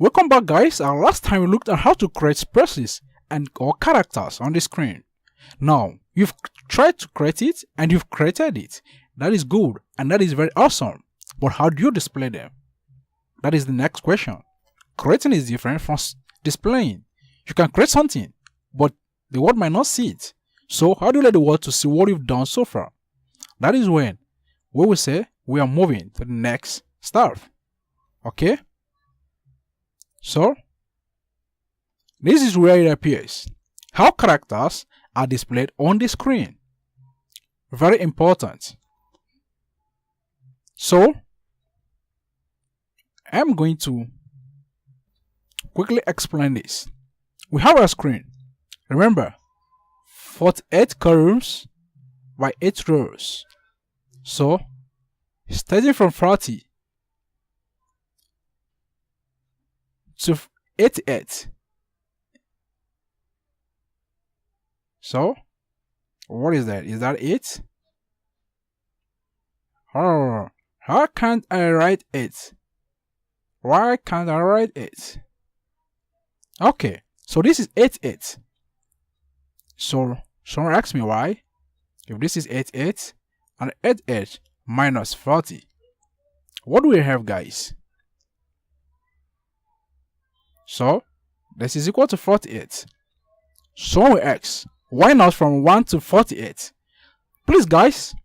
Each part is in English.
Welcome back, guys. Last time we looked at how to create spaces and or characters on the screen. Now you've tried to create it and you've created it. That is good and that is very awesome. But how do you display them? That is the next question. Creating is different from displaying. You can create something, but the world might not see it. So how do you let the world to see what you've done so far? That is when we will say we are moving to the next step. Okay? So, this is where it appears. How characters are displayed on the screen. Very important. So, I'm going to quickly explain this. We have a screen. Remember, 48 columns by 8 rows. So, starting from 40 to 88. So, what is that? Is that it? Oh, how can't I write it? Why can't I write it? Okay, so this is 88. So, someone asked me why. If this is 88 and 88 minus 40, what do we have, guys? So, this is equal to 48. So we ask, why not from 1 to 48? Please, guys,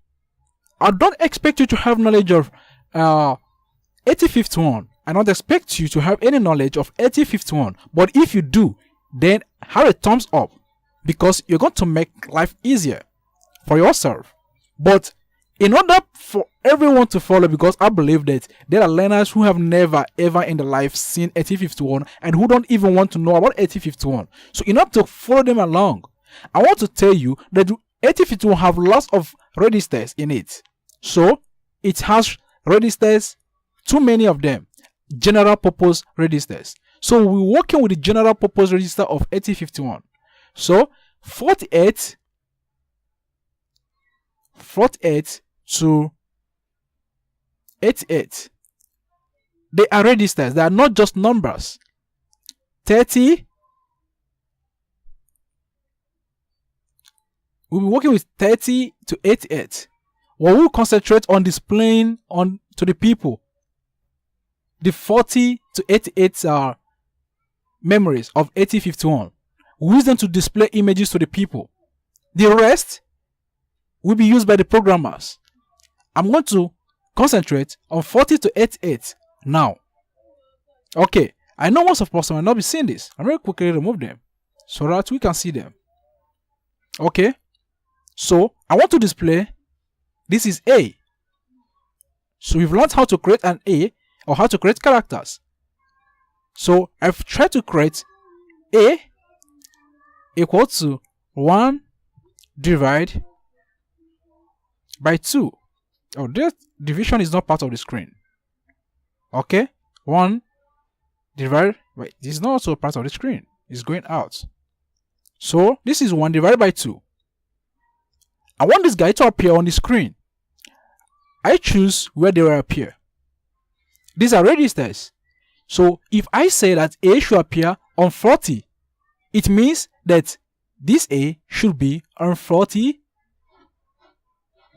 I don't expect you to have knowledge of 8051. I don't expect you to have any knowledge of 8051. But if you do, then have a thumbs up, because you're going to make life easier for yourself. But in order for everyone to follow, because I believe that there are learners who have never ever in their life seen 8051 and who don't even want to know about 8051. So in order to follow them along, I want to tell you that 8051 have lots of registers in it. So it has registers, too many of them, general purpose registers. So we're working with the general purpose register of 8051. So 48 to 88, they are registers. They are not just numbers. 30, we'll be working with 30 to 88. We'll concentrate on displaying on to the people the 40 to 88 are memories of 8051. We use them to display images to the people. The rest will be used by the programmers. I'm going to concentrate on 40 to 88 now. Okay, I know most of us might not be seeing this. I'm going to quickly remove them so that we can see them. Okay, so I want to display, this is A. So we've learned how to create an A, or how to create characters. So I've tried to create A equal to 1 divided by 2. Oh, this division is not part of the screen. Okay, 1 divided by, this is not also part of the screen. It's going out. So this is 1 divided by 2. I want this guy to appear on the screen. I choose where they will appear. These are registers. So if I say that A should appear on 40, it means that this A should be on 40.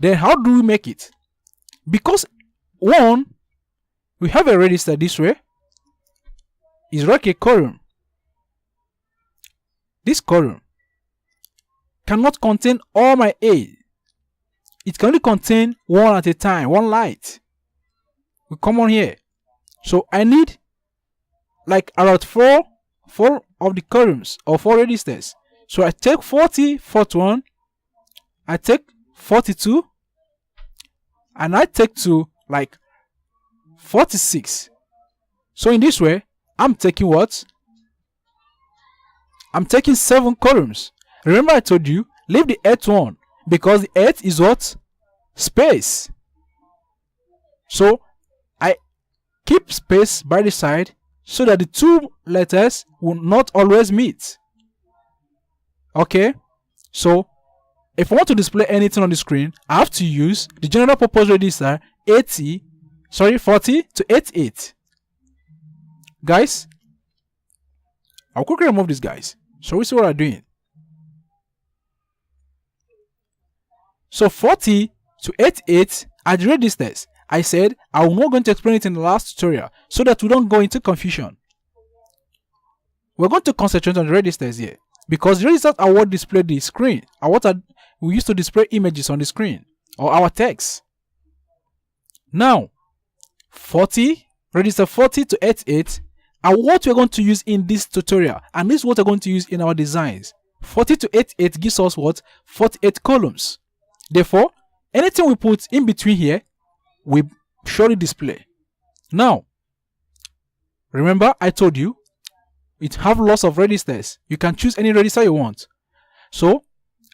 Then how do we make it? Because 1, we have a register this way. It's like a column. This column cannot contain all my A. It can only contain one at a time, one light. We come on here. So I need like around 4 of the columns or 4 registers. So I take 40, 41, I take 42, and I take to like 46. So in this way, I'm taking what? I'm taking 7 columns. Remember I told you, leave the 8th one, because the 8th is what? Space. So I keep space by the side so that the 2 letters will not always meet. Okay, so if I want to display anything on the screen, I have to use the general purpose register 40 to 88. Guys, I'll quickly remove these guys. So we see what I'm doing. So 40 to 88 are the registers. I said I'm not going to explain it in the last tutorial so that we don't go into confusion. We're going to concentrate on the registers here because the registers are what display the screen, are what we used to display images on the screen or our text. Now, register 40 to 88 are what we're going to use in this tutorial, and this is what we're going to use in our designs. 40 to 88 gives us what? 48 columns. Therefore, anything we put in between here, we surely display. Now, remember I told you, it have lots of registers. You can choose any register you want. So,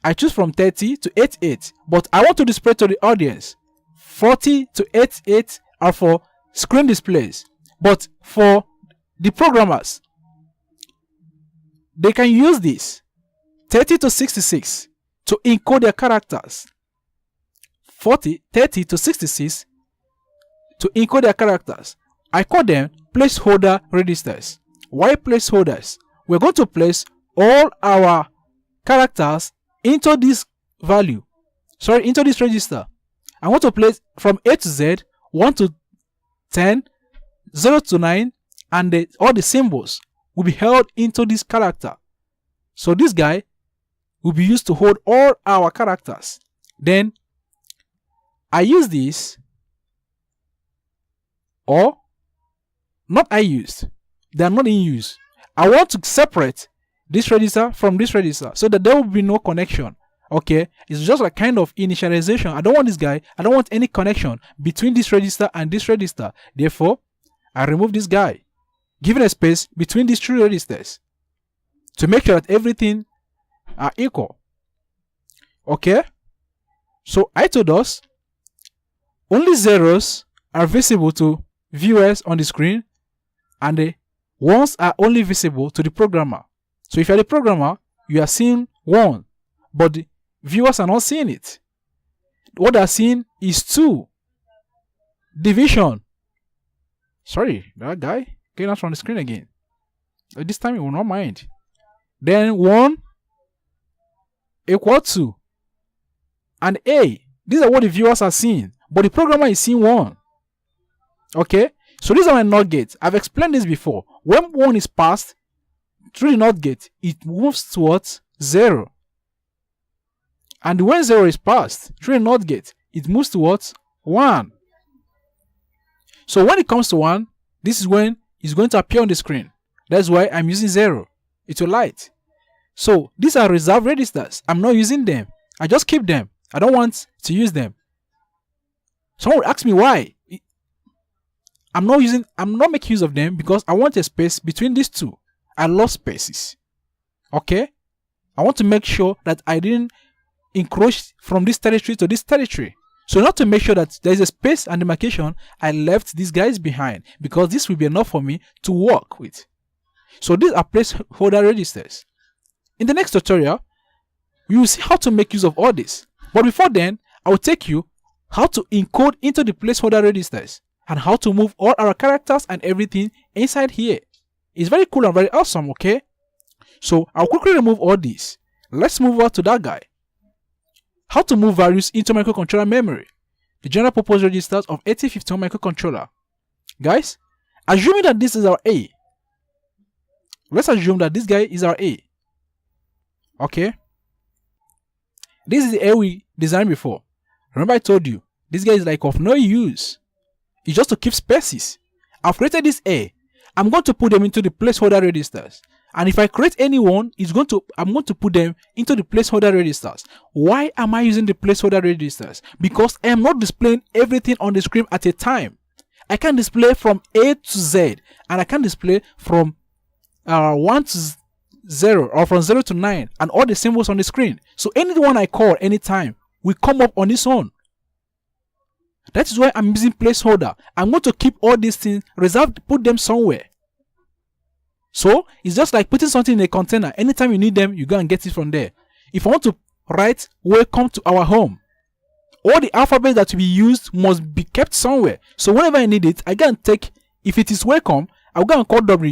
I choose from 30 to 88, but I want to display to the audience. 40 to 88 are for screen displays, but for the programmers, they can use this 30 to 66 to encode their characters. 30 to 66 to encode their characters. I call them placeholder registers. Why placeholders? We're going to place all our characters into this value. Into this register. I want to place from A to Z, 1 to 10, 0 to 9, and all the symbols will be held into this character. So this guy will be used to hold all our characters. Then I use this, or not I used. They are not in use. I want to separate this register from this register so that there will be no connection. Okay, it's just like kind of initialization. I don't want this guy. I don't want any connection between this register and this register. Therefore, I remove this guy, giving a space between these three registers to make sure that everything are equal. Okay, so I told us only zeros are visible to viewers on the screen, and the ones are only visible to the programmer. So if you're the programmer, you are seeing 1, but the viewers are not seeing it. What they are seeing is 2. Division. Sorry, that guy getting out from the screen again. This time he will not mind. Then 1 equal to, and A. These are what the viewers are seeing, but the programmer is seeing 1. Okay, so these are my NOT gates. I've explained this before. When 1 is passed through the NOT gate, it moves towards 0. And when 0 is passed through the NOT gate, it moves towards 1. So when it comes to 1, this is when it's going to appear on the screen. That's why I'm using 0. It will light. So these are reserved registers. I'm not using them. I just keep them. I don't want to use them. Someone would ask me why. I'm not making use of them because I want a space between these two. I love spaces. Okay? I want to make sure that I didn't encroach from this territory to this territory. So not to make sure that there is a space and demarcation, I left these guys behind because this will be enough for me to work with. So these are placeholder registers. In the next tutorial, we will see how to make use of all this. But before then, I will take you how to encode into the placeholder registers and how to move all our characters and everything inside here. It's very cool and very awesome, okay? So I'll quickly remove all these. Let's move on to that guy. How to move values into microcontroller memory. The general purpose registers of 8051 microcontroller. Guys, assuming that this is our A. Let's assume that this guy is our A. Okay? This is the A we designed before. Remember I told you, this guy is like of no use. It's just to keep spaces. I've created this A. I'm going to put them into the placeholder registers. And if I create any one, I'm going to put them into the placeholder registers. Why am I using the placeholder registers? Because I am not displaying everything on the screen at a time. I can display from A to Z, and I can display from 1 to 0 or from 0 to 9 and all the symbols on the screen. So anyone I call anytime will come up on its own. That is why I'm using placeholder. I'm going to keep all these things reserved, put them somewhere. So it's just like putting something in a container. Anytime you need them, you go and get it from there. If I want to write welcome to our home, all the alphabet that will be used must be kept somewhere. So whenever I need it, I go and take, if it is welcome, I'll go and call W